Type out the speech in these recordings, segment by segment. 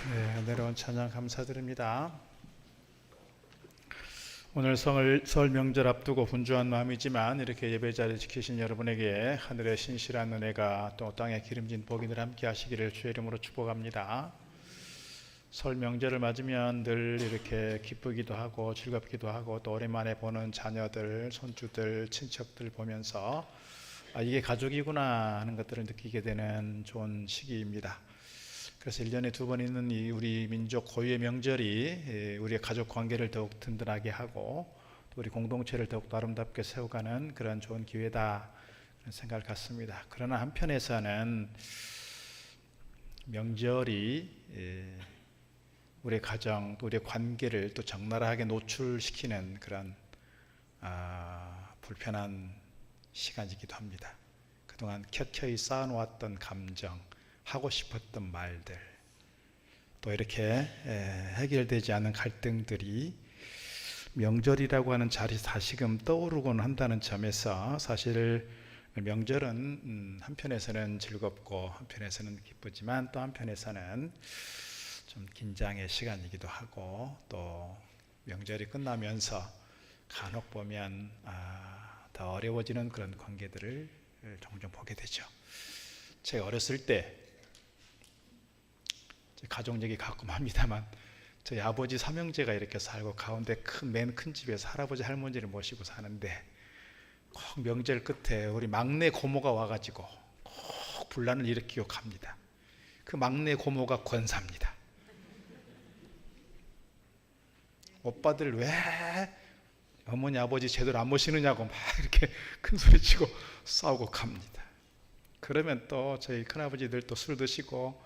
네, 은혜로운 찬양 감사드립니다. 오늘 설 명절 앞두고 분주한 마음이지만 이렇게 예배 자리 지키신 여러분에게 하늘의 신실한 은혜가 또 땅의 기름진 복이 늘 함께 하시기를 주의 이름으로 축복합니다. 설 명절을 맞으면 늘 이렇게 기쁘기도 하고 즐겁기도 하고 또 오랜만에 보는 자녀들, 손주들, 친척들 보면서 이게 가족이구나 하는 것들을 느끼게 되는 좋은 시기입니다. 그래서 1년에 2번 있는 이 우리 민족 고유의 명절이 우리의 가족 관계를 더욱 든든하게 하고 또 우리 공동체를 더욱 아름답게 세워가는 그런 좋은 기회다 그런 생각을 갖습니다. 그러나 한편에서는 명절이 우리의 가정, 또 우리의 관계를 또 적나라하게 노출시키는 그런 불편한 시간이기도 합니다. 그동안 켜켜이 쌓아놓았던 감정, 하고 싶었던 말들, 또 이렇게 해결되지 않은 갈등들이 명절이라고 하는 자리에서 다시금 떠오르곤 한다는 점에서 사실 명절은 한편에서는 즐겁고 한편에서는 기쁘지만 또 한편에서는 좀 긴장의 시간이기도 하고 또 명절이 끝나면서 간혹 보면 더 어려워지는 그런 관계들을 종종 보게 되죠. 제가 어렸을 때 가족 얘기 가끔 합니다만 저희 아버지 삼형제가 이렇게 살고 가운데 맨 큰 집에서 할아버지 할머니를 모시고 사는데 꼭 명절 끝에 우리 막내 고모가 와가지고 꼭 분란을 일으키고 갑니다. 그 막내 고모가 권사입니다. 오빠들 왜 어머니 아버지 제대로 안 모시느냐고 막 이렇게 큰 소리치고 싸우고 갑니다. 그러면 또 저희 큰아버지들 또 술 드시고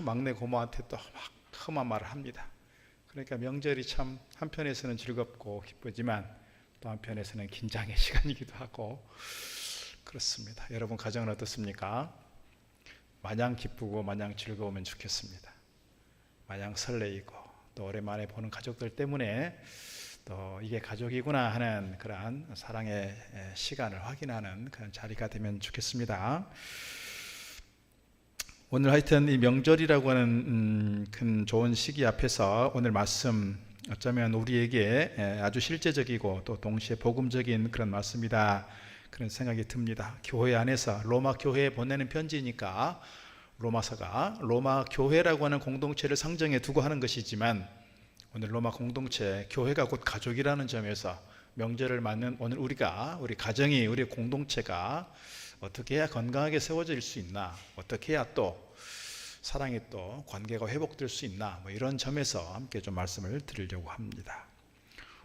막내 고모한테 또 막 험한 말을 합니다. 그러니까 명절이 참 한편에서는 즐겁고 기쁘지만 또 한편에서는 긴장의 시간이기도 하고 그렇습니다. 여러분 가정은 어떻습니까? 마냥 기쁘고 마냥 즐거우면 좋겠습니다. 마냥 설레이고 또 오랜만에 보는 가족들 때문에 또 이게 가족이구나 하는 그러한 사랑의 시간을 확인하는 그런 자리가 되면 좋겠습니다. 오늘 하여튼 이 명절이라고 하는 큰 좋은 시기 앞에서 오늘 말씀 어쩌면 우리에게 아주 실제적이고 또 동시에 복음적인 그런 말씀이다 그런 생각이 듭니다. 교회 안에서 로마 교회에 보내는 편지니까 로마서가 로마 교회라고 하는 공동체를 상정해 두고 하는 것이지만 오늘 로마 공동체, 교회가 곧 가족이라는 점에서 명절을 맞는 오늘 우리 가정이, 우리 공동체가 어떻게 해야 건강하게 세워질 수 있나, 어떻게 해야 또 사랑이 또 관계가 회복될 수 있나, 이런 점에서 함께 좀 말씀을 드리려고 합니다.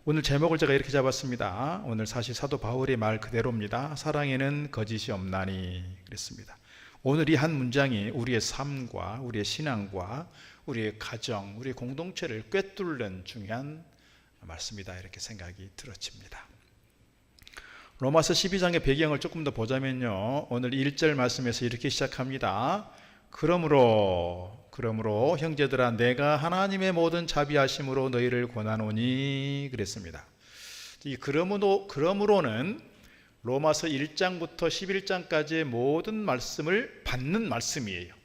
오늘 제목을 제가 이렇게 잡았습니다. 오늘 사실 사도 바울의 말 그대로입니다. 사랑에는 거짓이 없나니 그랬습니다. 오늘 이 한 문장이 우리의 삶과 우리의 신앙과 우리의 가정, 우리의 공동체를 꿰뚫는 중요한 말씀이다 이렇게 생각이 들어집니다. 로마서 12장의 배경을 조금 더 보자면요, 오늘 1절 말씀에서 이렇게 시작합니다. 그러므로 형제들아 내가 하나님의 모든 자비하심으로 너희를 권하노니 그랬습니다. 이 그러므로는 로마서 1장부터 11장까지의 모든 말씀을 받는 말씀이에요.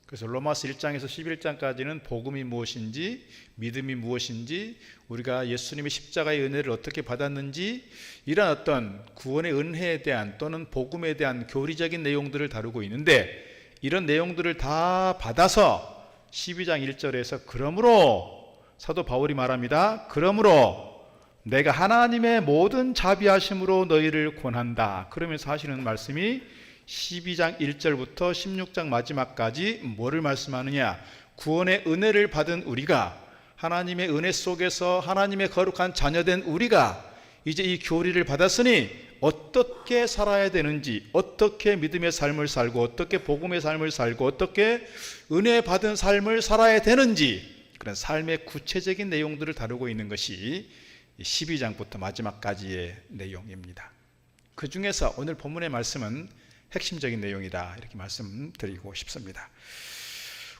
그래서 로마서 1장에서 11장까지는 복음이 무엇인지, 믿음이 무엇인지, 우리가 예수님의 십자가의 은혜를 어떻게 받았는지 이런 어떤 구원의 은혜에 대한 또는 복음에 대한 교리적인 내용들을 다루고 있는데 이런 내용들을 다 받아서 12장 1절에서 그러므로 사도 바울이 말합니다. 그러므로 내가 하나님의 모든 자비하심으로 너희를 권한다. 그러면서 하시는 말씀이 12장 1절부터 16장 마지막까지 뭐를 말씀하느냐? 구원의 은혜를 받은 우리가 하나님의 은혜 속에서 하나님의 거룩한 자녀된 우리가 이제 이 교리를 받았으니 어떻게 살아야 되는지, 어떻게 믿음의 삶을 살고 어떻게 복음의 삶을 살고 어떻게 은혜 받은 삶을 살아야 되는지 그런 삶의 구체적인 내용들을 다루고 있는 것이 12장부터 마지막까지의 내용입니다. 그 중에서 오늘 본문의 말씀은 핵심적인 내용이다 이렇게 말씀드리고 싶습니다.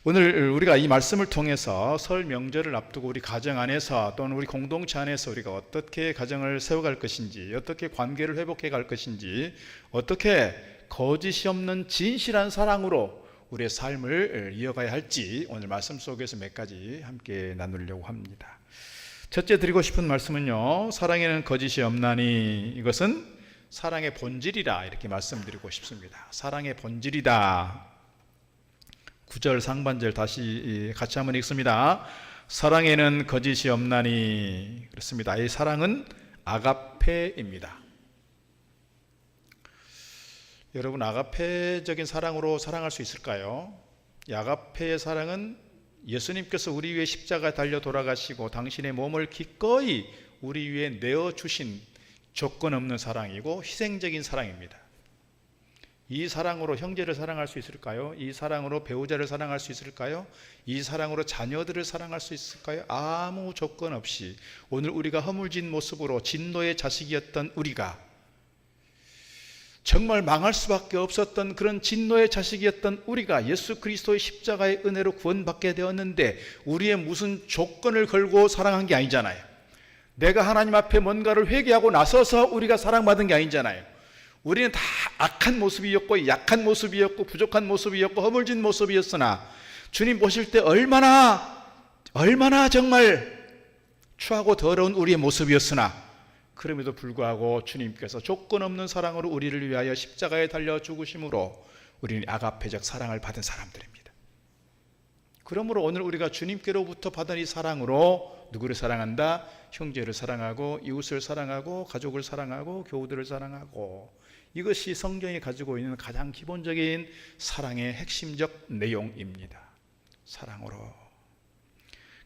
오늘 우리가 이 말씀을 통해서 설 명절을 앞두고 우리 가정 안에서 또는 우리 공동체 안에서 우리가 어떻게 가정을 세워갈 것인지, 어떻게 관계를 회복해 갈 것인지, 어떻게 거짓이 없는 진실한 사랑으로 우리의 삶을 이어가야 할지 오늘 말씀 속에서 몇 가지 함께 나누려고 합니다. 첫째 드리고 싶은 말씀은요, 사랑에는 거짓이 없나니 이것은 사랑의 본질이라 이렇게 말씀드리고 싶습니다. 사랑의 본질이다. 9절 상반절 다시 같이 한번 읽습니다. 사랑에는 거짓이 없나니. 그렇습니다. 이 사랑은 아가페입니다. 여러분, 아가페적인 사랑으로 사랑할 수 있을까요? 이 아가페의 사랑은 예수님께서 우리 위해 십자가에 달려 돌아가시고 당신의 몸을 기꺼이 우리 위해 내어주신 조건 없는 사랑이고 희생적인 사랑입니다. 이 사랑으로 형제를 사랑할 수 있을까요? 이 사랑으로 배우자를 사랑할 수 있을까요? 이 사랑으로 자녀들을 사랑할 수 있을까요? 아무 조건 없이 오늘 우리가 허물진 모습으로 진노의 자식이었던 우리가, 정말 망할 수밖에 없었던 그런 진노의 자식이었던 우리가 예수 그리스도의 십자가의 은혜로 구원받게 되었는데 우리의 무슨 조건을 걸고 사랑한 게 아니잖아요. 내가 하나님 앞에 뭔가를 회개하고 나서서 우리가 사랑받은 게 아니잖아요. 우리는 다 악한 모습이었고 약한 모습이었고 부족한 모습이었고 허물진 모습이었으나 주님 보실 때 얼마나 정말 추하고 더러운 우리의 모습이었으나 그럼에도 불구하고 주님께서 조건 없는 사랑으로 우리를 위하여 십자가에 달려 죽으심으로 우리는 아가페적 사랑을 받은 사람들입니다. 그러므로 오늘 우리가 주님께로부터 받은 이 사랑으로 누구를 사랑한다? 형제를 사랑하고 이웃을 사랑하고 가족을 사랑하고 교우들을 사랑하고, 이것이 성경이 가지고 있는 가장 기본적인 사랑의 핵심적 내용입니다. 사랑으로.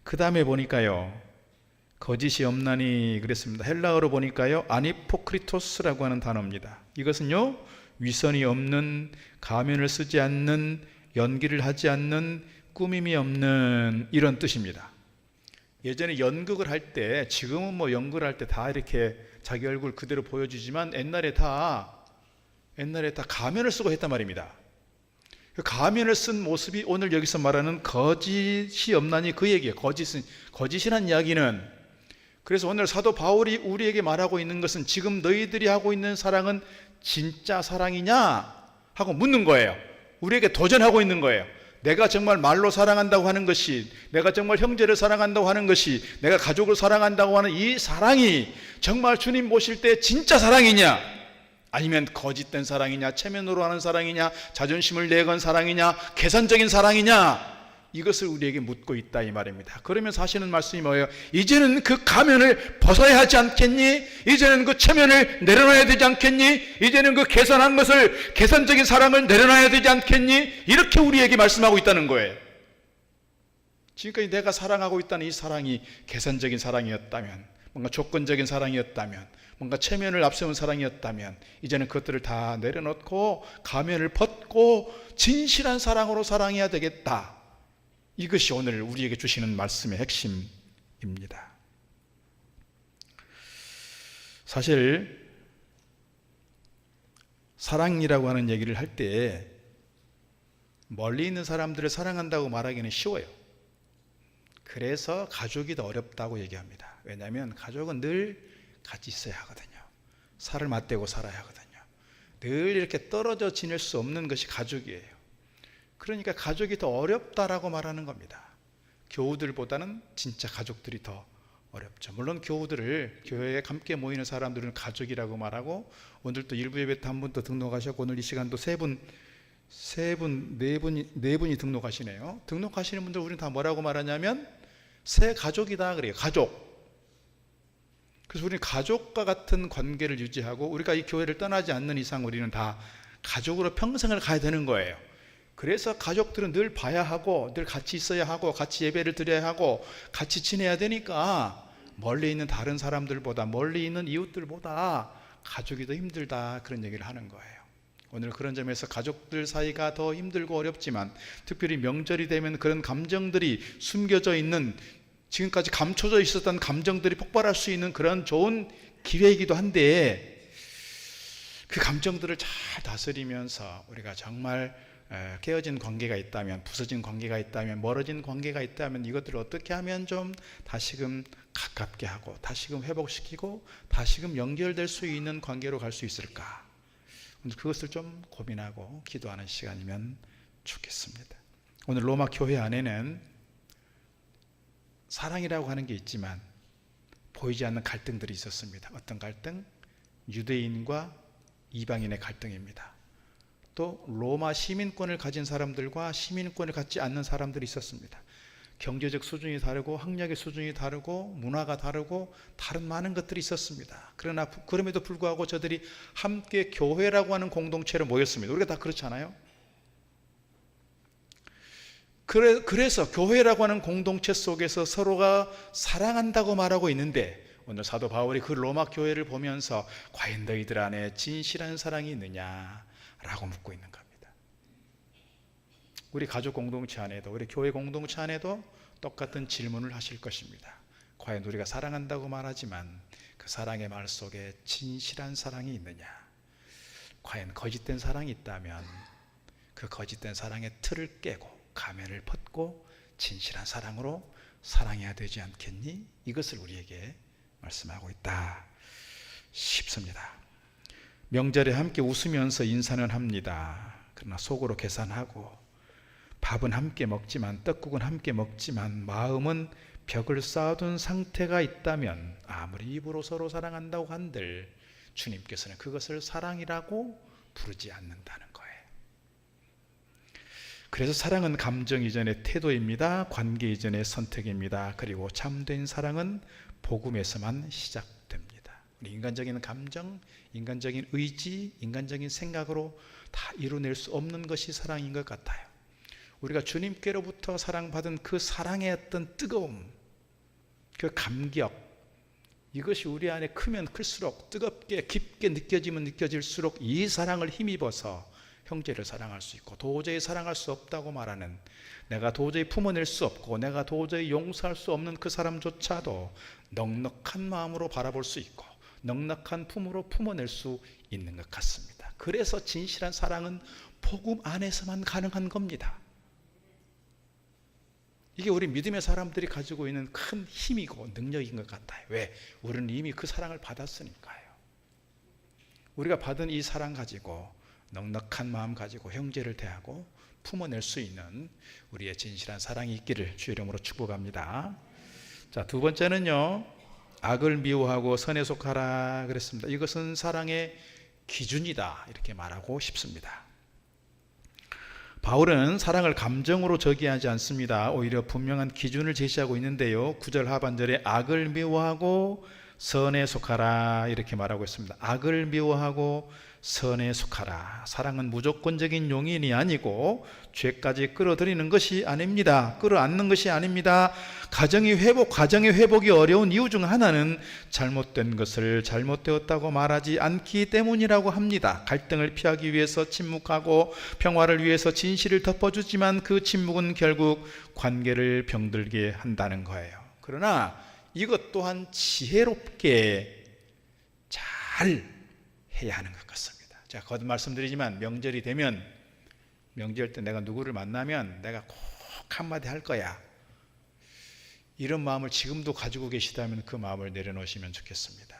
그 다음에 보니까요, 거짓이 없나니 그랬습니다. 헬라어로 보니까요, 아니포크리토스라고 하는 단어입니다. 이것은요, 위선이 없는, 가면을 쓰지 않는, 연기를 하지 않는, 꾸밈이 없는 이런 뜻입니다. 예전에 연극을 할 때, 지금은 뭐 연극을 할 때 다 이렇게 자기 얼굴 그대로 보여주지만 옛날에 다 가면을 쓰고 했단 말입니다. 그 가면을 쓴 모습이 오늘 여기서 말하는 거짓이 없나니 그 얘기예요. 거짓이란 이야기는, 그래서 오늘 사도 바울이 우리에게 말하고 있는 것은 지금 너희들이 하고 있는 사랑은 진짜 사랑이냐 하고 묻는 거예요. 우리에게 도전하고 있는 거예요. 내가 정말 말로 사랑한다고 하는 것이, 내가 정말 형제를 사랑한다고 하는 것이, 내가 가족을 사랑한다고 하는 이 사랑이 정말 주님 보실 때 진짜 사랑이냐, 아니면 거짓된 사랑이냐, 체면으로 하는 사랑이냐, 자존심을 내건 사랑이냐, 계산적인 사랑이냐, 이것을 우리에게 묻고 있다 이 말입니다. 그러면 사실은 말씀이 뭐예요? 이제는 그 가면을 벗어야 하지 않겠니? 이제는 그 체면을 내려놔야 되지 않겠니? 이제는 그 계산한 것을, 계산적인 사랑을 내려놔야 되지 않겠니? 이렇게 우리에게 말씀하고 있다는 거예요. 지금까지 내가 사랑하고 있다는 이 사랑이 계산적인 사랑이었다면, 뭔가 조건적인 사랑이었다면, 뭔가 체면을 앞세운 사랑이었다면 이제는 그것들을 다 내려놓고 가면을 벗고 진실한 사랑으로 사랑해야 되겠다. 이것이 오늘 우리에게 주시는 말씀의 핵심입니다. 사실 사랑이라고 하는 얘기를 할 때 멀리 있는 사람들을 사랑한다고 말하기는 쉬워요. 그래서 가족이 더 어렵다고 얘기합니다. 왜냐하면 가족은 늘 같이 있어야 하거든요. 살을 맞대고 살아야 하거든요. 늘 이렇게 떨어져 지낼 수 없는 것이 가족이에요. 그러니까 가족이 더 어렵다라고 말하는 겁니다. 교우들보다는 진짜 가족들이 더 어렵죠. 물론 교우들을, 교회에 함께 모이는 사람들은 가족이라고 말하고, 오늘 또 일부 예배 때 한 분 또 등록하셨고 오늘 이 시간도 네 분이 등록하시네요. 등록하시는 분들 우리는 다 뭐라고 말하냐면 새 가족이다 그래요. 가족. 그래서 우리는 가족과 같은 관계를 유지하고, 우리가 이 교회를 떠나지 않는 이상 우리는 다 가족으로 평생을 가야 되는 거예요. 그래서 가족들은 늘 봐야 하고, 늘 같이 있어야 하고, 같이 예배를 드려야 하고, 같이 지내야 되니까 멀리 있는 다른 사람들보다, 멀리 있는 이웃들보다 가족이 더 힘들다, 그런 얘기를 하는 거예요. 오늘 그런 점에서 가족들 사이가 더 힘들고 어렵지만, 특별히 명절이 되면 그런 감정들이 숨겨져 있는, 지금까지 감춰져 있었던 감정들이 폭발할 수 있는 그런 좋은 기회이기도 한데, 그 감정들을 잘 다스리면서 우리가 정말 깨어진 관계가 있다면, 부서진 관계가 있다면, 멀어진 관계가 있다면 이것들을 어떻게 하면 좀 다시금 가깝게 하고 다시금 회복시키고 다시금 연결될 수 있는 관계로 갈 수 있을까? 그것을 좀 고민하고 기도하는 시간이면 좋겠습니다. 오늘 로마 교회 안에는 사랑이라고 하는 게 있지만 보이지 않는 갈등들이 있었습니다. 어떤 갈등? 유대인과 이방인의 갈등입니다. 또 로마 시민권을 가진 사람들과 시민권을 갖지 않는 사람들이 있었습니다. 경제적 수준이 다르고 학력의 수준이 다르고 문화가 다르고 다른 많은 것들이 있었습니다. 그러나 그럼에도 불구하고 저들이 함께 교회라고 하는 공동체로 모였습니다. 우리가 다 그렇잖아요. 그래서 교회라고 하는 공동체 속에서 서로가 사랑한다고 말하고 있는데 오늘 사도 바울이 그 로마 교회를 보면서 과연 너희들 안에 진실한 사랑이 있느냐라고 묻고 있는 겁니다. 우리 가족 공동체 안에도 우리 교회 공동체 안에도 똑같은 질문을 하실 것입니다. 과연 우리가 사랑한다고 말하지만 그 사랑의 말 속에 진실한 사랑이 있느냐? 과연 거짓된 사랑이 있다면 그 거짓된 사랑의 틀을 깨고 가면을 벗고 진실한 사랑으로 사랑해야 되지 않겠니? 이것을 우리에게 말씀하고 있다 싶습니다. 명절에 함께 웃으면서 인사는 합니다. 그러나 속으로 계산하고 밥은 함께 먹지만 떡국은 함께 먹지만 마음은 벽을 쌓아둔 상태가 있다면 아무리 입으로 서로 사랑한다고 한들 주님께서는 그것을 사랑이라고 부르지 않는다는 거예요. 그래서 사랑은 감정 이전의 태도입니다. 관계 이전의 선택입니다. 그리고 참된 사랑은 복음에서만 시작됩니다. 우리 인간적인 감정, 인간적인 의지, 인간적인 생각으로 다 이루어낼 수 없는 것이 사랑인 것 같아요. 우리가 주님께로부터 사랑받은 그 사랑의 어떤 뜨거움, 그 감격, 이것이 우리 안에 크면 클수록 뜨겁게 깊게 느껴지면 느껴질수록 이 사랑을 힘입어서 형제를 사랑할 수 있고 도저히 사랑할 수 없다고 말하는, 내가 도저히 품어낼 수 없고 내가 도저히 용서할 수 없는 그 사람조차도 넉넉한 마음으로 바라볼 수 있고 넉넉한 품으로 품어낼 수 있는 것 같습니다. 그래서 진실한 사랑은 복음 안에서만 가능한 겁니다. 이게 우리 믿음의 사람들이 가지고 있는 큰 힘이고 능력인 것 같아요. 왜? 우리는 이미 그 사랑을 받았으니까요. 우리가 받은 이 사랑 가지고 넉넉한 마음 가지고 형제를 대하고 품어낼 수 있는 우리의 진실한 사랑이 있기를 주의 이름으로 축복합니다. 자, 두 번째는요, 악을 미워하고 선에 속하라 그랬습니다. 이것은 사랑의 기준이다 이렇게 말하고 싶습니다. 바울은 사랑을 감정으로 저기하지 않습니다. 오히려 분명한 기준을 제시하고 있는데요, 9절 하반절에 악을 미워하고 선에 속하라 이렇게 말하고 있습니다. 악을 미워하고 선에 속하라. 사랑은 무조건적인 용인이 아니고 죄까지 끌어들이는 것이 아닙니다. 끌어안는 것이 아닙니다. 가정의 회복이 어려운 이유 중 하나는 잘못된 것을 잘못되었다고 말하지 않기 때문이라고 합니다. 갈등을 피하기 위해서 침묵하고 평화를 위해서 진실을 덮어주지만 그 침묵은 결국 관계를 병들게 한다는 거예요. 그러나 이것 또한 지혜롭게 잘 해야 하는 것 같습니다. 제가 거듭 말씀드리지만 명절이 되면, 명절 때 내가 누구를 만나면 내가 꼭 한마디 할 거야, 이런 마음을 지금도 가지고 계시다면 그 마음을 내려놓으시면 좋겠습니다.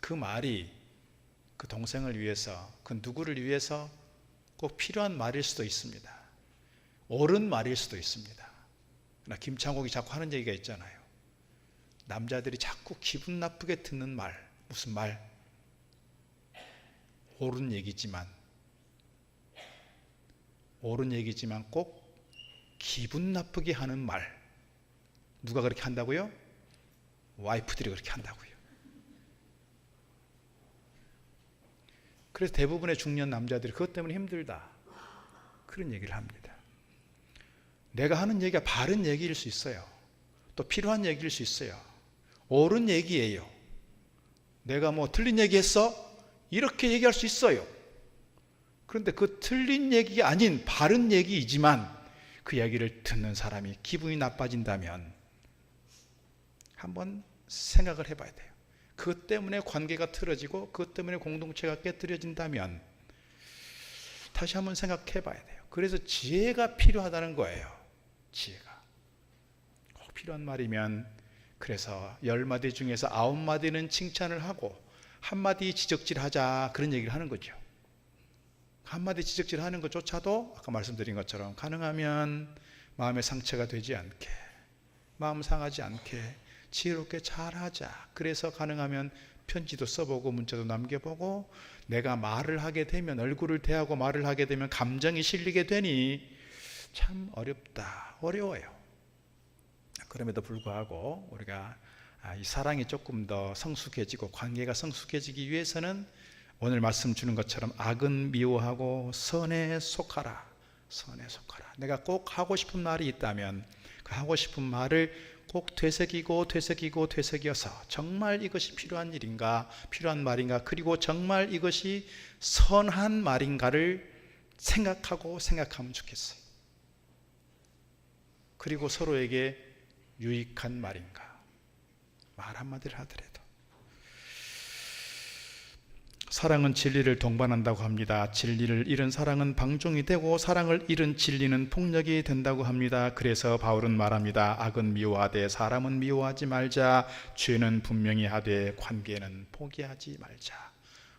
그 말이 그 동생을 위해서, 그 누구를 위해서 꼭 필요한 말일 수도 있습니다. 옳은 말일 수도 있습니다. 그러나 김창옥이 자꾸 하는 얘기가 있잖아요. 남자들이 자꾸 기분 나쁘게 듣는 말, 무슨 말? 옳은 얘기지만 꼭 기분 나쁘게 하는 말. 누가 그렇게 한다고요? 와이프들이 그렇게 한다고요. 그래서 대부분의 중년 남자들이 그것 때문에 힘들다, 그런 얘기를 합니다. 내가 하는 얘기가 바른 얘기일 수 있어요. 또 필요한 얘기일 수 있어요. 옳은 얘기예요. 내가 뭐 틀린 얘기했어? 이렇게 얘기할 수 있어요. 그런데 그 틀린 얘기가 아닌 바른 얘기이지만 그 이야기를 듣는 사람이 기분이 나빠진다면 한번 생각을 해봐야 돼요. 그것 때문에 관계가 틀어지고 그것 때문에 공동체가 깨뜨려진다면 다시 한번 생각해봐야 돼요. 그래서 지혜가 필요하다는 거예요. 지혜가 꼭 필요한 말이면, 그래서 10마디 중에서 9마디는 칭찬을 하고 1마디 지적질하자, 그런 얘기를 하는 거죠. 한마디 지적질하는 것조차도 아까 말씀드린 것처럼 가능하면 마음의 상처가 되지 않게, 마음 상하지 않게 지혜롭게 잘하자. 그래서 가능하면 편지도 써보고 문자도 남겨보고, 내가 말을 하게 되면, 얼굴을 대하고 말을 하게 되면 감정이 실리게 되니 참 어렵다, 어려워요. 그럼에도 불구하고 우리가 이 사랑이 조금 더 성숙해지고 관계가 성숙해지기 위해서는 오늘 말씀 주는 것처럼 악은 미워하고 선에 속하라. 선에 속하라. 내가 꼭 하고 싶은 말이 있다면 그 하고 싶은 말을 꼭 되새기어서 정말 이것이 필요한 일인가, 필요한 말인가, 그리고 정말 이것이 선한 말인가를 생각하면 좋겠어요. 그리고 서로에게 유익한 말인가, 말 한마디를 하더라도. 사랑은 진리를 동반한다고 합니다. 진리를 잃은 사랑은 방종이 되고 사랑을 잃은 진리는 폭력이 된다고 합니다. 그래서 바울은 말합니다. 악은 미워하되 사람은 미워하지 말자. 죄는 분명히 하되 관계는 포기하지 말자.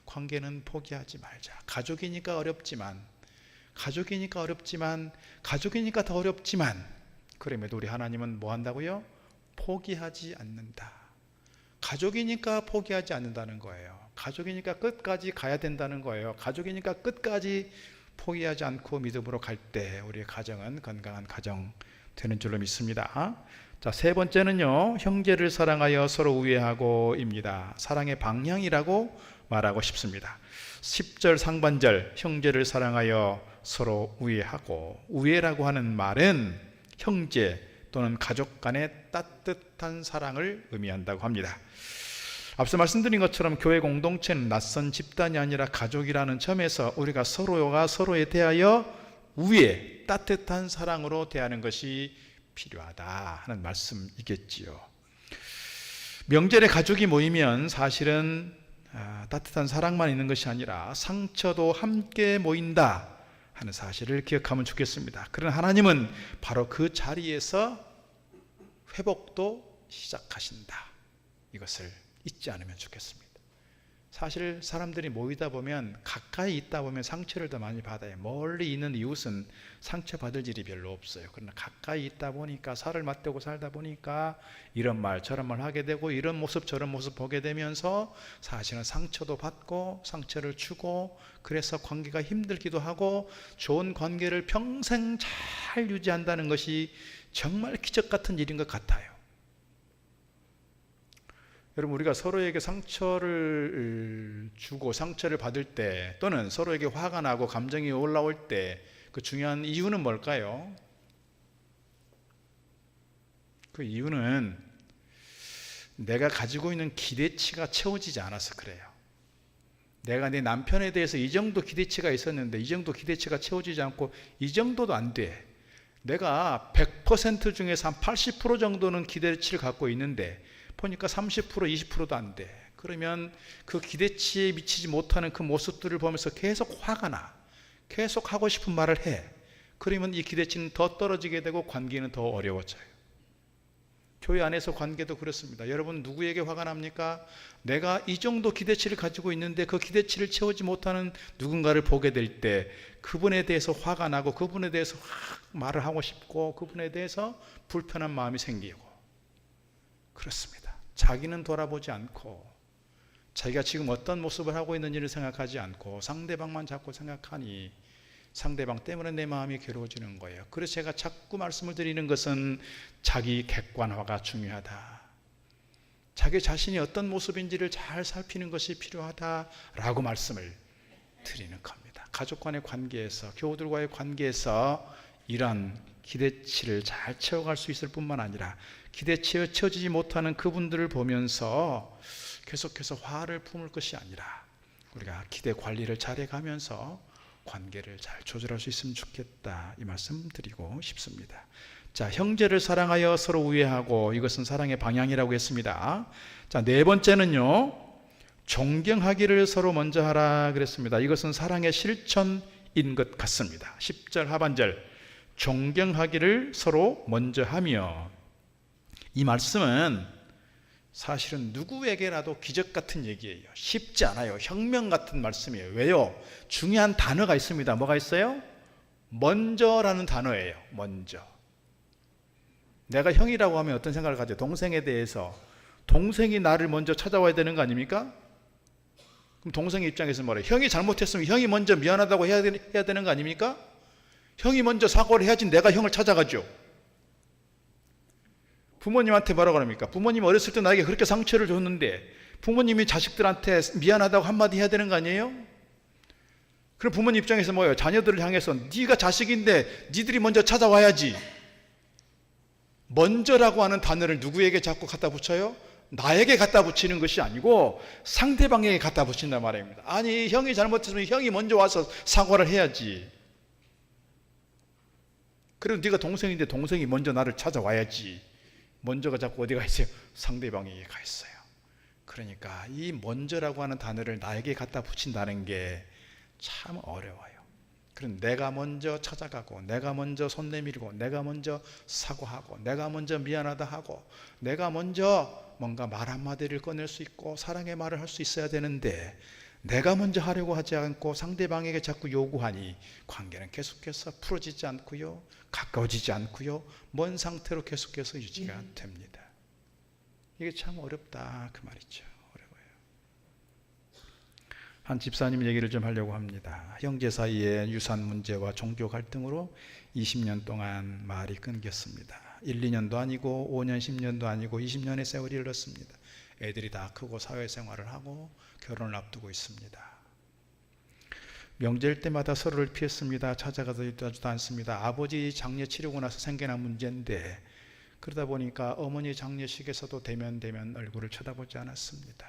관계는 포기하지 말자. 가족이니까 더 어렵지만 그럼에도 우리 하나님은 뭐 한다고요? 포기하지 않는다. 가족이니까 포기하지 않는다는 거예요. 가족이니까 끝까지 가야 된다는 거예요. 가족이니까 끝까지 포기하지 않고 믿음으로 갈 때 우리의 가정은 건강한 가정 되는 줄로 믿습니다. 자, 세 번째는요, 형제를 사랑하여 서로 우애하고입니다. 사랑의 방향이라고 말하고 싶습니다. 10절 상반절, 형제를 사랑하여 서로 우애하고. 우애라고 하는 말은 형제 또는 가족 간의 따뜻한 사랑을 의미한다고 합니다. 앞서 말씀드린 것처럼 교회 공동체는 낯선 집단이 아니라 가족이라는 점에서 우리가 서로가 서로에 대하여 우애, 따뜻한 사랑으로 대하는 것이 필요하다 하는 말씀이겠지요. 명절에 가족이 모이면 사실은 따뜻한 사랑만 있는 것이 아니라 상처도 함께 모인다 하는 사실을 기억하면 좋겠습니다. 그러나 하나님은 바로 그 자리에서 회복도 시작하신다. 이것을 잊지 않으면 좋겠습니다. 사실 사람들이 모이다 보면, 가까이 있다 보면 상처를 더 많이 받아요. 멀리 있는 이웃은 상처받을 일이 별로 없어요. 그러나 가까이 있다 보니까, 살을 맞대고 살다 보니까 이런 말 저런 말 하게 되고, 이런 모습 저런 모습 보게 되면서 사실은 상처도 받고 상처를 주고, 그래서 관계가 힘들기도 하고, 좋은 관계를 평생 잘 유지한다는 것이 정말 기적 같은 일인 것 같아요. 여러분, 우리가 서로에게 상처를 주고 상처를 받을 때, 또는 서로에게 화가 나고 감정이 올라올 때 그 중요한 이유는 뭘까요? 그 이유는 내가 가지고 있는 기대치가 채워지지 않아서 그래요. 내가 내 남편에 대해서 이 정도 기대치가 있었는데 이 정도 기대치가 채워지지 않고, 이 정도도 안 돼. 내가 100% 중에서 한 80% 정도는 기대치를 갖고 있는데 보니까 30%, 20%도 안 돼. 그러면 그 기대치에 미치지 못하는 그 모습들을 보면서 계속 화가 나. 계속 하고 싶은 말을 해. 그러면 이 기대치는 더 떨어지게 되고 관계는 더 어려워져요. 교회 안에서 관계도 그렇습니다. 여러분, 누구에게 화가 납니까? 내가 이 정도 기대치를 가지고 있는데 그 기대치를 채우지 못하는 누군가를 보게 될 때 그분에 대해서 화가 나고, 그분에 대해서 말을 하고 싶고, 그분에 대해서 불편한 마음이 생기고 그렇습니다. 자기는 돌아보지 않고, 자기가 지금 어떤 모습을 하고 있는지를 생각하지 않고 상대방만 자꾸 생각하니 상대방 때문에 내 마음이 괴로워지는 거예요. 그래서 제가 자꾸 말씀을 드리는 것은 자기 객관화가 중요하다. 자기 자신이 어떤 모습인지를 잘 살피는 것이 필요하다라고 말씀을 드리는 겁니다. 가족 간의 관계에서, 교우들과의 관계에서 이러한 기대치를 잘 채워갈 수 있을 뿐만 아니라 기대치에 채워지지 못하는 그분들을 보면서 계속해서 화를 품을 것이 아니라 우리가 기대 관리를 잘해가면서 관계를 잘 조절할 수 있으면 좋겠다, 이 말씀 드리고 싶습니다. 자, 형제를 사랑하여 서로 우애하고, 이것은 사랑의 방향이라고 했습니다. 자, 네 번째는요, 존경하기를 서로 먼저 하라 그랬습니다. 이것은 사랑의 실천인 것 같습니다. 10절 하반절, 존경하기를 서로 먼저 하며. 이 말씀은 사실은 누구에게라도 기적 같은 얘기예요. 쉽지 않아요. 혁명 같은 말씀이에요. 왜요? 중요한 단어가 있습니다. 뭐가 있어요? 먼저라는 단어예요. 먼저. 내가 형이라고 하면 어떤 생각을 가져? 동생에 대해서. 동생이 나를 먼저 찾아와야 되는 거 아닙니까? 그럼 동생 입장에서 뭐래요? 형이 잘못했으면 형이 먼저 미안하다고 해야 되는 거 아닙니까? 형이 먼저 사과를 해야지 내가 형을 찾아가죠. 부모님한테 뭐라고 합니까? 부모님 어렸을 때 나에게 그렇게 상처를 줬는데 부모님이 자식들한테 미안하다고 한마디 해야 되는 거 아니에요? 그럼 부모님 입장에서 뭐예요? 자녀들을 향해서 네가 자식인데 니들이 먼저 찾아와야지. 먼저라고 하는 단어를 누구에게 자꾸 갖다 붙여요? 나에게 갖다 붙이는 것이 아니고 상대방에게 갖다 붙인단 말입니다. 아니, 형이 잘못했으면 형이 먼저 와서 사과를 해야지. 그리고 네가 동생인데 동생이 먼저 나를 찾아와야지. 먼저가 자꾸 어디 가 있어요? 상대방에게 가 있어요. 그러니까 이 먼저라고 하는 단어를 나에게 갖다 붙인다는 게 참 어려워요. 그럼 내가 먼저 찾아가고, 내가 먼저 손 내밀고, 내가 먼저 사과하고, 내가 먼저 미안하다 하고, 내가 먼저 뭔가 말 한마디를 꺼낼 수 있고 사랑의 말을 할 수 있어야 되는데 내가 먼저 하려고 하지 않고 상대방에게 자꾸 요구하니 관계는 계속해서 풀어지지 않고요, 가까워지지 않고요, 먼 상태로 계속해서 유지가 됩니다. 이게 참 어렵다 그 말이죠. 어려워요. 한 집사님 얘기를 좀 하려고 합니다. 형제 사이에 유산 문제와 종교 갈등으로 20년 동안 말이 끊겼습니다. 1, 2년도 아니고 5년, 10년도 아니고 20년의 세월이 흘렀습니다. 애들이 다 크고 사회생활을 하고 결혼을 앞두고 있습니다. 명절 때마다 서로를 피했습니다. 찾아가지도 않습니다. 아버지 장례 치르고 나서 생겨난 문제인데 그러다 보니까 어머니 장례식에서도 대면 얼굴을 쳐다보지 않았습니다.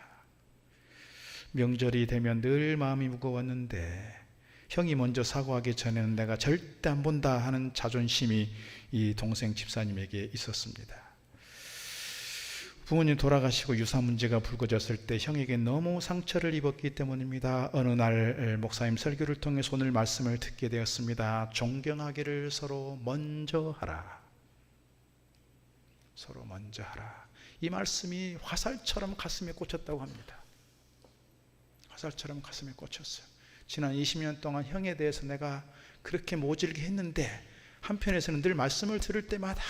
명절이 되면 늘 마음이 무거웠는데 형이 먼저 사과하기 전에는 내가 절대 안 본다 하는 자존심이 이 동생 집사님에게 있었습니다. 부모님 돌아가시고 유산 문제가 불거졌을 때 형에게 너무 상처를 입었기 때문입니다. 어느 날 목사님 설교를 통해 오늘 말씀을 듣게 되었습니다. 존경하기를 서로 먼저 하라. 서로 먼저 하라. 이 말씀이 화살처럼 가슴에 꽂혔다고 합니다. 화살처럼 가슴에 꽂혔어요. 지난 20년 동안 형에 대해서 내가 그렇게 모질게 했는데 한편에서는 늘 말씀을 들을 때마다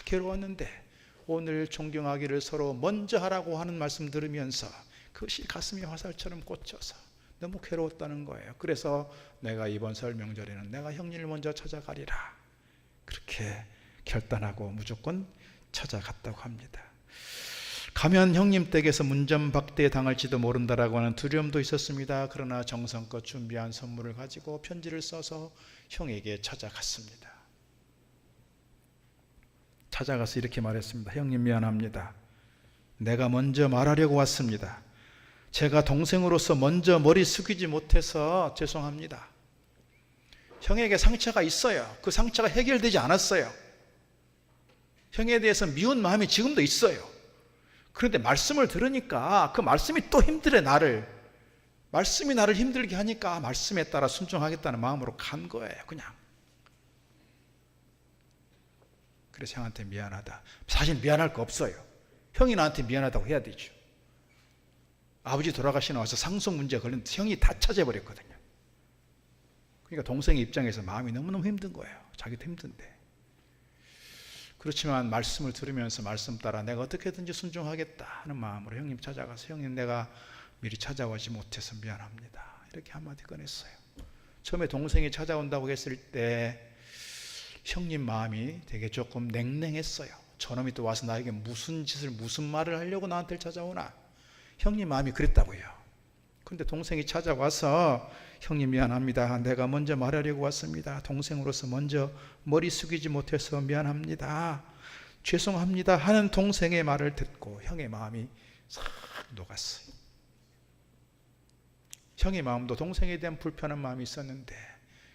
괴로웠는데 오늘 존경하기를 서로 먼저 하라고 하는 말씀 들으면서 그것이 가슴에 화살처럼 꽂혀서 너무 괴로웠다는 거예요. 그래서 내가 이번 설 명절에는 내가 형님을 먼저 찾아가리라 그렇게 결단하고 무조건 찾아갔다고 합니다. 가면 형님 댁에서 문전박대 당할지도 모른다라고 하는 두려움도 있었습니다. 그러나 정성껏 준비한 선물을 가지고 편지를 써서 형에게 찾아갔습니다. 찾아가서 이렇게 말했습니다. 형님 미안합니다. 내가 먼저 말하려고 왔습니다. 제가 동생으로서 먼저 머리 숙이지 못해서 죄송합니다. 형에게 상처가 있어요. 그 상처가 해결되지 않았어요. 형에 대해서 미운 마음이 지금도 있어요. 그런데 말씀을 들으니까 그 말씀이 또 힘들어 말씀이 나를 힘들게 하니까 말씀에 따라 순종하겠다는 마음으로 간 거예요. 그냥. 그래서 형한테 미안하다. 사실 미안할 거 없어요. 형이 나한테 미안하다고 해야 되죠. 아버지 돌아가시고 나서 상속 문제가 걸렸는데 형이 다 찾아버렸거든요. 그러니까 동생의 입장에서 마음이 너무너무 힘든 거예요. 자기도 힘든데. 그렇지만 말씀을 들으면서 말씀 따라 내가 어떻게든지 순종하겠다 하는 마음으로 형님 찾아가서 형님 내가 미리 찾아오지 못해서 미안합니다. 이렇게 한마디 꺼냈어요. 처음에 동생이 찾아온다고 했을 때 형님 마음이 되게 조금 냉랭했어요. 저놈이 또 와서 나에게 무슨 짓을 무슨 말을 하려고 나한테 찾아오나. 형님 마음이 그랬다고요. 그런데 동생이 찾아와서 형님 미안합니다. 내가 먼저 말하려고 왔습니다. 동생으로서 먼저 머리 숙이지 못해서 미안합니다. 죄송합니다 하는 동생의 말을 듣고 형의 마음이 싹 녹았어요. 형의 마음도 동생에 대한 불편한 마음이 있었는데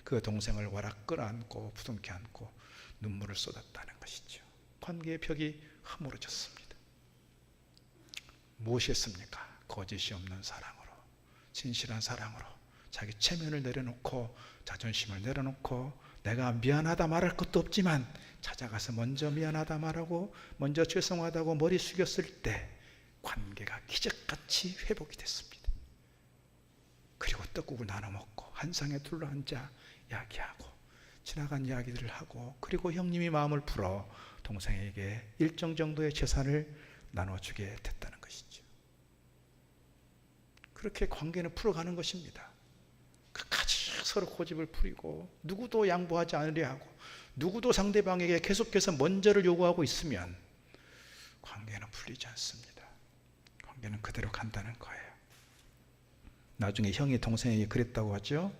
그 동생을 와락 끌어안고 부둥켜 안고 눈물을 쏟았다는 것이죠. 관계의 벽이 허물어졌습니다. 무엇이었습니까? 거짓이 없는 사랑으로, 진실한 사랑으로 자기 체면을 내려놓고 자존심을 내려놓고 내가 미안하다 말할 것도 없지만 찾아가서 먼저 미안하다 말하고 먼저 죄송하다고 머리 숙였을 때 관계가 기적같이 회복이 됐습니다. 그리고 떡국을 나눠 먹고 한 상에 둘러앉아 이야기하고 지나간 이야기들을 하고, 그리고 형님이 마음을 풀어 동생에게 일정 정도의 재산을 나눠주게 됐다는 것이죠. 그렇게 관계는 풀어가는 것입니다. 끝까지 서로 고집을 부리고 누구도 양보하지 않으려 하고 누구도 상대방에게 계속해서 먼저를 요구하고 있으면 관계는 풀리지 않습니다. 관계는 그대로 간다는 거예요. 나중에 형이 동생에게 그랬다고 하죠.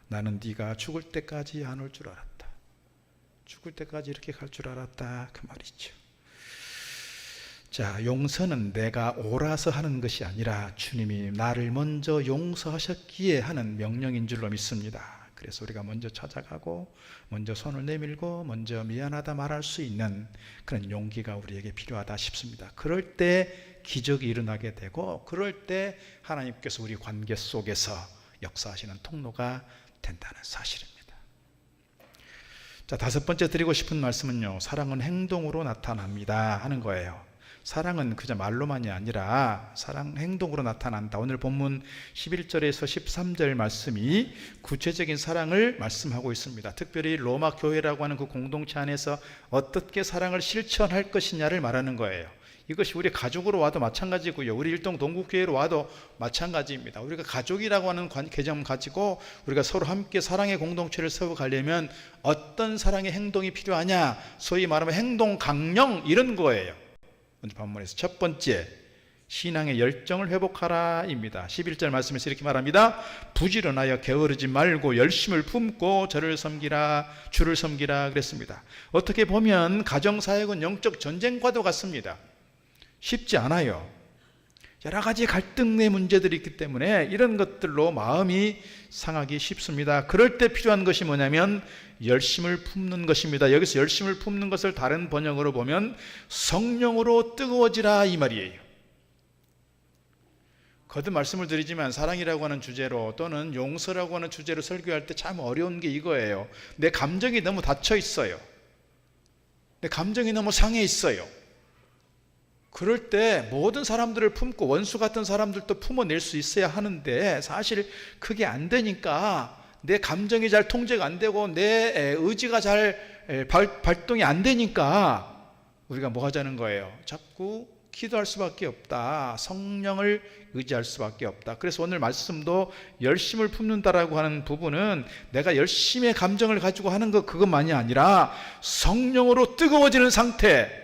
나는 네가 죽을 때까지 안 올 줄 알았다. 죽을 때까지 이렇게 갈 줄 알았다, 그 말이죠. 자, 용서는 내가 옳아서 하는 것이 아니라 주님이 나를 먼저 용서하셨기에 하는 명령인 줄로 믿습니다. 그래서 우리가 먼저 찾아가고 먼저 손을 내밀고 먼저 미안하다 말할 수 있는 그런 용기가 우리에게 필요하다 싶습니다. 그럴 때 기적이 일어나게 되고, 그럴 때 하나님께서 우리 관계 속에서 역사하시는 통로가 된다는 사실입니다. 자, 다섯 번째 드리고 싶은 말씀은요, 사랑은 행동으로 나타납니다 하는 거예요. 사랑은 그저 말로만이 아니라 사랑 행동으로 나타난다. 오늘 본문 11절에서 13절 말씀이 구체적인 사랑을 말씀하고 있습니다. 특별히 로마 교회라고 하는 그 공동체 안에서 어떻게 사랑을 실천할 것이냐를 말하는 거예요. 이것이 우리 가족으로 와도 마찬가지고요, 우리 일동 동국교회로 와도 마찬가지입니다. 우리가 가족이라고 하는 개념을 가지고 우리가 서로 함께 사랑의 공동체를 세워가려면 어떤 사랑의 행동이 필요하냐, 소위 말하면 행동 강령, 이런 거예요. 오늘 본문에서 첫 번째, 신앙의 열정을 회복하라 입니다. 11절 말씀에서 이렇게 말합니다. 부지런하여 게으르지 말고 열심을 품고 주를 섬기라 그랬습니다. 어떻게 보면 가정사역은 영적 전쟁과도 같습니다. 쉽지 않아요. 여러 가지 갈등의 문제들이 있기 때문에 이런 것들로 마음이 상하기 쉽습니다. 그럴 때 필요한 것이 뭐냐면 열심을 품는 것입니다. 여기서 열심을 품는 것을 다른 번역으로 보면 성령으로 뜨거워지라 이 말이에요. 거듭 말씀을 드리지만 사랑이라고 하는 주제로 또는 용서라고 하는 주제로 설교할 때 참 어려운 게 이거예요. 내 감정이 너무 닫혀 있어요. 내 감정이 너무 상해 있어요. 그럴 때 모든 사람들을 품고 원수 같은 사람들도 품어낼 수 있어야 하는데, 사실 그게 안 되니까, 내 감정이 잘 통제가 안 되고 내 의지가 잘 발동이 안 되니까 우리가 뭐 하자는 거예요? 자꾸 기도할 수밖에 없다. 성령을 의지할 수밖에 없다. 그래서 오늘 말씀도 열심을 품는다라고 하는 부분은 내가 열심의 감정을 가지고 하는 것, 그것만이 아니라 성령으로 뜨거워지는 상태.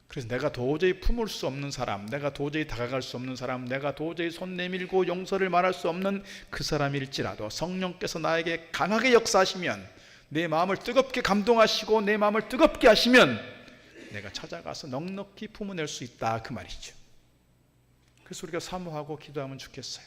그래서 내가 도저히 품을 수 없는 사람, 내가 도저히 다가갈 수 없는 사람, 내가 도저히 손 내밀고 용서를 말할 수 없는 그 사람일지라도 성령께서 나에게 강하게 역사하시면, 내 마음을 뜨겁게 감동하시고 내 마음을 뜨겁게 하시면 내가 찾아가서 넉넉히 품어낼 수 있다, 그 말이죠. 그래서 우리가 사모하고 기도하면 좋겠어요.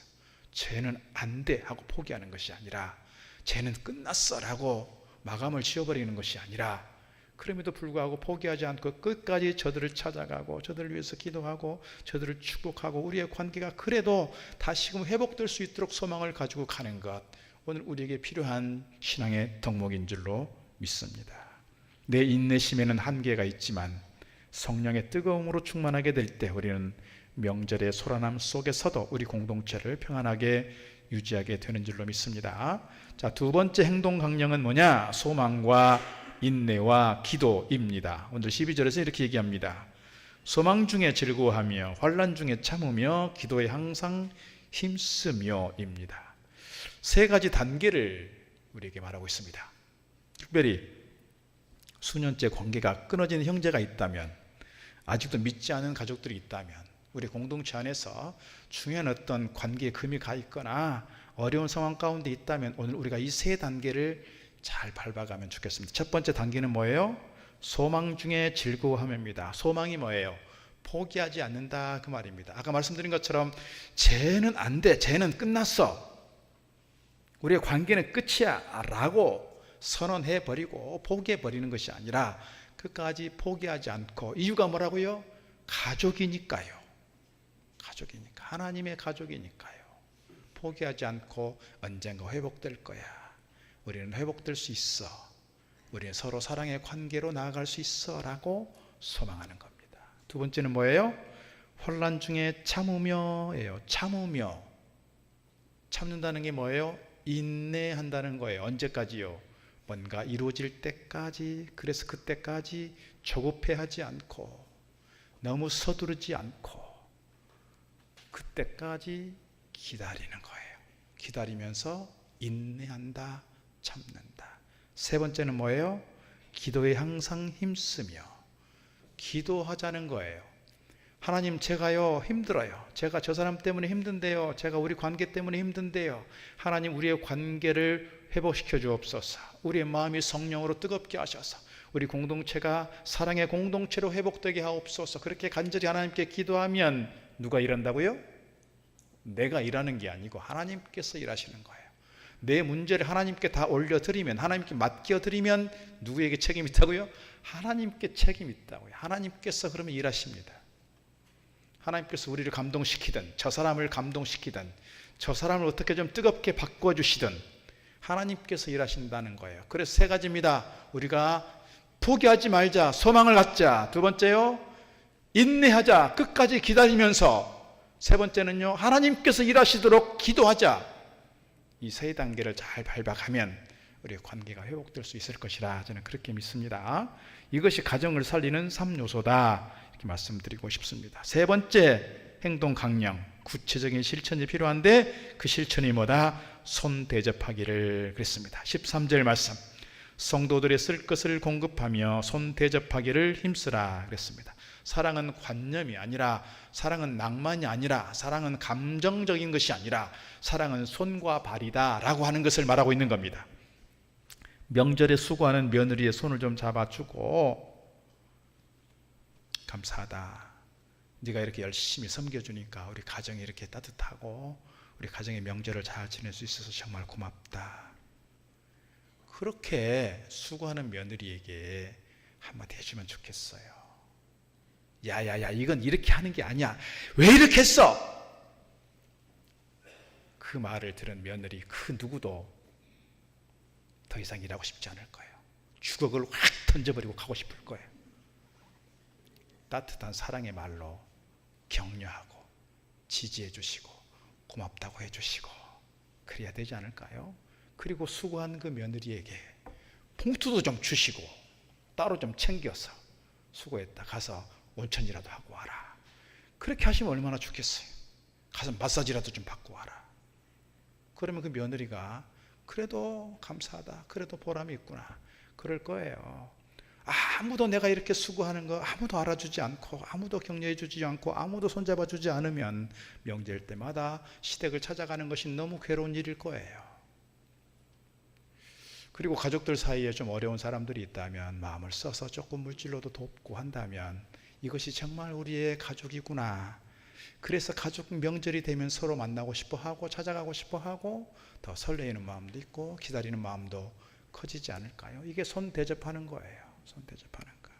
쟤는 안 돼 하고 포기하는 것이 아니라, 쟤는 끝났어 라고 마감을 지어버리는 것이 아니라, 그럼에도 불구하고 포기하지 않고 끝까지 저들을 찾아가고 저들을 위해서 기도하고 저들을 축복하고 우리의 관계가 그래도 다시금 회복될 수 있도록 소망을 가지고 가는 것, 오늘 우리에게 필요한 신앙의 덕목인 줄로 믿습니다. 내 인내심에는 한계가 있지만 성령의 뜨거움으로 충만하게 될 때 우리는 명절의 소란함 속에서도 우리 공동체를 평안하게 유지하게 되는 줄로 믿습니다. 자, 두 번째 행동 강령은 뭐냐? 소망과 인내와 기도입니다. 오늘 12절에서 이렇게 얘기합니다. 소망 중에 즐거워하며 환난 중에 참으며 기도에 항상 힘쓰며 입니다. 세 가지 단계를 우리에게 말하고 있습니다. 특별히 수년째 관계가 끊어진 형제가 있다면, 아직도 믿지 않은 가족들이 있다면, 우리 공동체 안에서 중요한 어떤 관계에 금이 가 있거나 어려운 상황 가운데 있다면 오늘 우리가 이 세 단계를 잘 밟아가면 좋겠습니다. 첫 번째 단계는 뭐예요? 소망 중에 즐거워함입니다. 소망이 뭐예요? 포기하지 않는다, 그 말입니다. 아까 말씀드린 것처럼 쟤는 안 돼, 쟤는 끝났어, 우리의 관계는 끝이야 라고 선언해버리고 포기해버리는 것이 아니라 끝까지 포기하지 않고, 이유가 뭐라고요? 가족이니까요. 가족이니까, 하나님의 가족이니까요. 포기하지 않고 언젠가 회복될 거야, 우리는 회복될 수 있어, 우리는 서로 사랑의 관계로 나아갈 수 있어 라고 소망하는 겁니다. 두 번째는 뭐예요? 혼란 중에 참으며예요. 참으며. 참는다는 게 뭐예요? 인내한다는 거예요. 언제까지요? 뭔가 이루어질 때까지. 그래서 그때까지 조급해하지 않고 너무 서두르지 않고 그때까지 기다리는 거예요. 기다리면서 인내한다, 참는다. 세 번째는 뭐예요? 기도에 항상 힘쓰며 기도하자는 거예요. 하나님, 제가요 힘들어요. 제가 저 사람 때문에 힘든데요. 제가 우리 관계 때문에 힘든데요. 하나님, 우리의 관계를 회복시켜 주옵소서. 우리의 마음이 성령으로 뜨겁게 하셔서 우리 공동체가 사랑의 공동체로 회복되게 하옵소서. 그렇게 간절히 하나님께 기도하면 누가 일한다고요? 내가 일하는 게 아니고 하나님께서 일하시는 거예요. 내 문제를 하나님께 다 올려드리면, 하나님께 맡겨드리면 누구에게 책임이 있다고요? 하나님께 책임이 있다고요. 하나님께서 그러면 일하십니다. 하나님께서 우리를 감동시키든 저 사람을 감동시키든 저 사람을 어떻게 좀 뜨겁게 바꿔주시든 하나님께서 일하신다는 거예요. 그래서 세 가지입니다. 우리가 포기하지 말자, 소망을 갖자. 두 번째요, 인내하자, 끝까지 기다리면서. 세 번째는요, 하나님께서 일하시도록 기도하자. 이 세 단계를 잘 밟아가면 우리의 관계가 회복될 수 있을 것이라 저는 그렇게 믿습니다. 이것이 가정을 살리는 3요소다 이렇게 말씀드리고 싶습니다. 세 번째, 행동 강령, 구체적인 실천이 필요한데 그 실천이 뭐다? 손 대접하기를 그랬습니다. 13절 말씀, 성도들의 쓸 것을 공급하며 손 대접하기를 힘쓰라 그랬습니다. 사랑은 관념이 아니라, 사랑은 낭만이 아니라, 사랑은 감정적인 것이 아니라 사랑은 손과 발이다 라고 하는 것을 말하고 있는 겁니다. 명절에 수고하는 며느리의 손을 좀 잡아주고, 감사하다, 네가 이렇게 열심히 섬겨주니까 우리 가정이 이렇게 따뜻하고 우리 가정의 명절을 잘 지낼 수 있어서 정말 고맙다. 그렇게 수고하는 며느리에게 한마디 해주면 좋겠어요. 야야야, 이건 이렇게 하는 게 아니야, 왜 이렇게 했어? 그 말을 들은 며느리 그 누구도 더 이상 일하고 싶지 않을 거예요. 주걱을 확 던져버리고 가고 싶을 거예요. 따뜻한 사랑의 말로 격려하고 지지해 주시고 고맙다고 해주시고 그래야 되지 않을까요? 그리고 수고한 그 며느리에게 봉투도 좀 주시고 따로 좀 챙겨서 수고했다, 가서 온천이라도 하고 와라. 그렇게 하시면 얼마나 좋겠어요. 가서 마사지라도 좀 받고 와라. 그러면 그 며느리가 그래도 감사하다, 그래도 보람이 있구나, 그럴 거예요. 아무도 내가 이렇게 수고하는 거 아무도 알아주지 않고 아무도 격려해 주지 않고 아무도 손잡아 주지 않으면 명절 때마다 시댁을 찾아가는 것이 너무 괴로운 일일 거예요. 그리고 가족들 사이에 좀 어려운 사람들이 있다면 마음을 써서 조금 물질로도 돕고 한다면 이것이 정말 우리의 가족이구나. 그래서 가족 명절이 되면 서로 만나고 싶어 하고 찾아가고 싶어 하고 더 설레이는 마음도 있고 기다리는 마음도 커지지 않을까요? 이게 손 대접하는 거예요. 손 대접하는 거.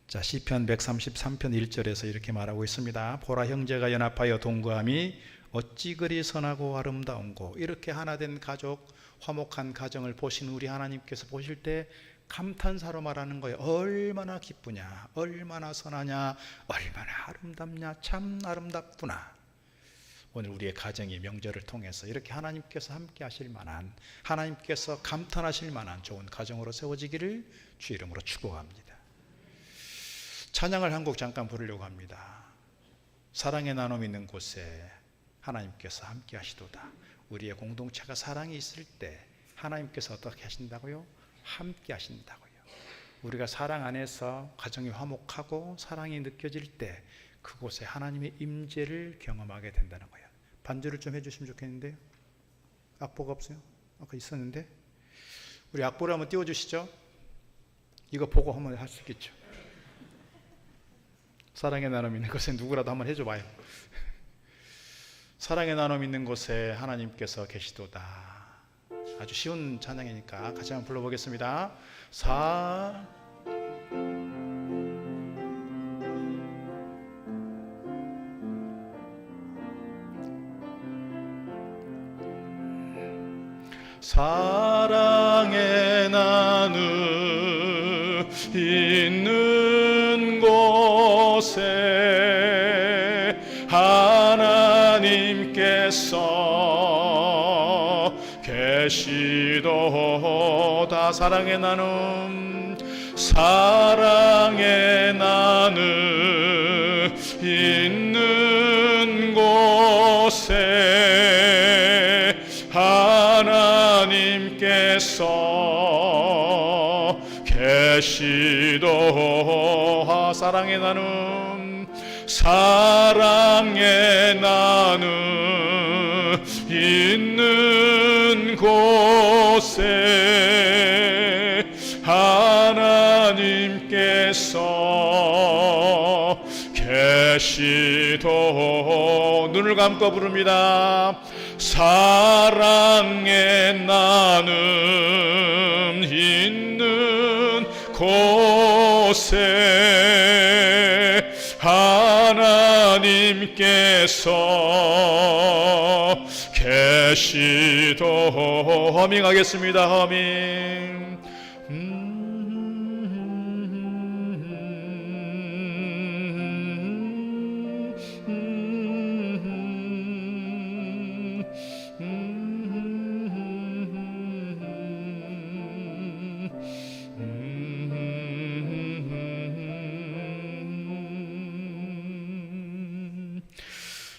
자, 시편 133편 1절에서 이렇게 말하고 있습니다. 보라, 형제가 연합하여 동거함이 어찌 그리 선하고 아름다운고. 이렇게 하나 된 가족, 화목한 가정을 보신 우리 하나님께서 보실 때 감탄사로 말하는 거예요. 얼마나 기쁘냐, 얼마나 선하냐, 얼마나 아름답냐, 참 아름답구나. 오늘 우리의 가정이 명절을 통해서 이렇게 하나님께서 함께 하실 만한, 하나님께서 감탄하실 만한 좋은 가정으로 세워지기를 주 이름으로 축복합니다. 찬양을 한 곡 잠깐 부르려고 합니다. 사랑의 나눔 있는 곳에 하나님께서 함께 하시도다. 우리의 공동체가 사랑이 있을 때 하나님께서 어떻게 하신다고요? 함께 하신다고요. 우리가 사랑 안에서 가정이 화목하고 사랑이 느껴질 때 그곳에 하나님의 임재를 경험하게 된다는 거예요. 반주를 좀 해주시면 좋겠는데요. 악보가 없어요? 아까 있었는데. 우리 악보를 한번 띄워주시죠. 이거 보고 한번 할 수 있겠죠. 사랑의 나눔 있는 곳에 누구라도 한번 해줘봐요. 사랑의 나눔 있는 곳에 하나님께서 계시도다. 아주 쉬운 찬양이니까 같이 한번 불러보겠습니다. 사랑의 나눔 있는 곳 곳에 하나님께서 계시도다. 사랑의 나눔, 사랑의 나눔 있는 곳에 하나님께서 계시도다. 사랑의 나눔, 사랑의 나눔 있는 곳에 하나님께서 계시도. 눈을 감고 부릅니다. 사랑의 나눔 있는 곳에 하나님께서 계시도. 허밍하겠습니다. 허밍.